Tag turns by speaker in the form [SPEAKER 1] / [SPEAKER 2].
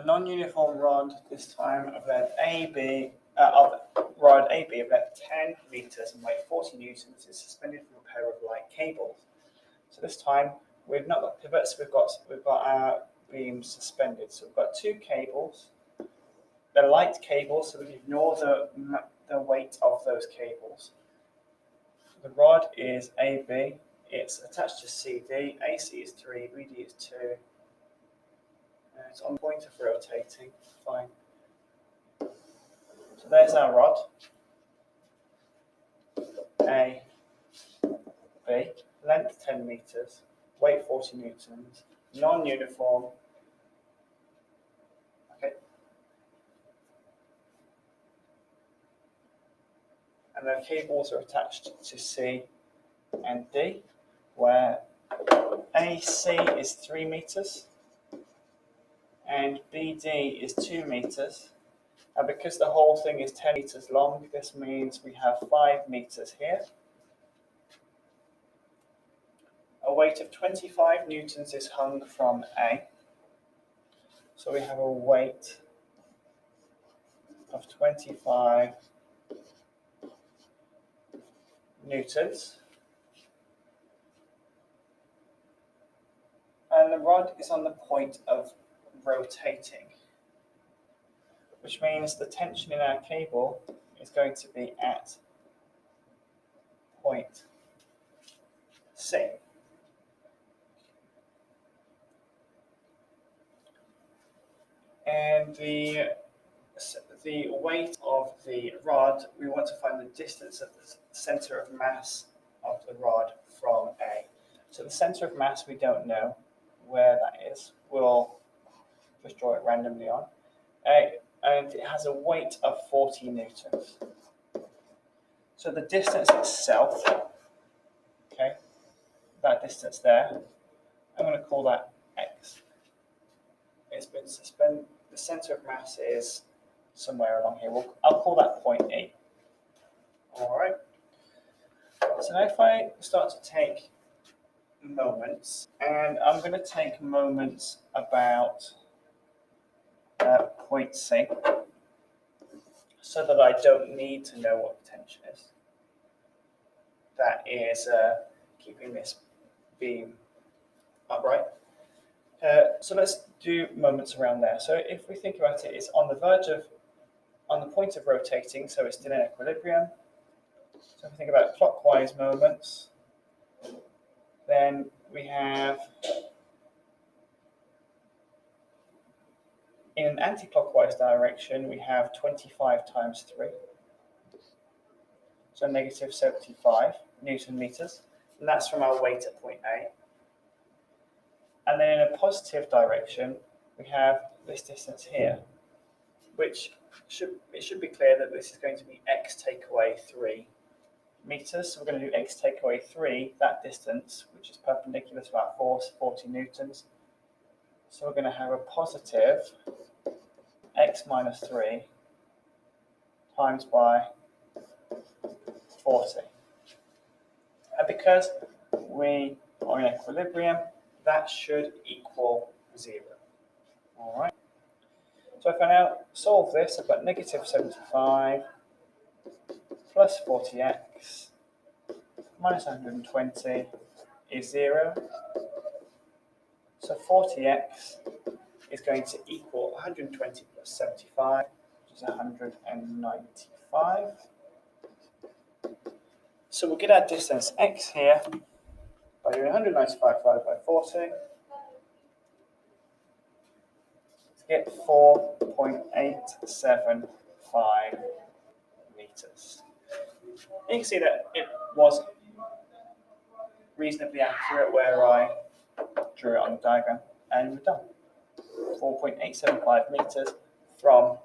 [SPEAKER 1] non-uniform rod, this time of length AB, of rod AB of length 10 meters and weight 40 newtons is suspended from a pair of light cables. So this time we've not got pivots, we've got our beams suspended. So we've got two cables. They're light cables, so we can ignore the weight of those cables. The rod is AB. It's attached to CD. AC is 3, BD is 2. It's on the point of rotating. Fine. So there's our rod. A, B, length 10 meters, weight 40 newtons, non-uniform. Okay. And the cables are attached to C and D, where AC is 3 meters and BD is 2 meters. And because the whole thing is 10 meters long, this means we have 5 meters here. A weight of 25 newtons is hung from A. So we have a weight of 25 newtons. And the rod is on the point of rotating, which means the tension in our cable is going to be at point C. And the weight of the rod, we want to find the distance of the center of mass of the rod from A. So the center of mass, we don't know where that is. We'll just draw it randomly on. And it has a weight of 40 newtons. So the distance itself, okay, that distance there, I'm going to call that X. It's been suspended. The center of mass is somewhere along here. I'll call that point E. All right. So now if I start to take moments, and I'm going to take moments about point C, so that I don't need to know what the tension is. That is keeping this beam upright. So let's do moments around there. So if we think about it, it's on the point of rotating, so it's still in equilibrium. So if we think about clockwise moments, then we have, in an anti-clockwise direction, we have 25 times 3. So negative 75 Newton meters. And that's from our weight at point A. And then in a positive direction, we have this distance here, which should be clear that this is going to be x take away 3 meters. So we're going to do x take away 3, that distance, which is perpendicular to our force, 40 newtons. So we're going to have a positive x minus 3 times by 40. And because we are in equilibrium, that should equal 0. All right. So if I now solve this, I've got negative 75 plus 40x minus 120 is 0. So 40x is going to equal 120 plus 75, which is 195. So we'll get our distance x here by doing 195 divided by 40 to get 4.875 meters. You can see that it was reasonably accurate where I drew it on the diagram, and we're done. 4.875 meters from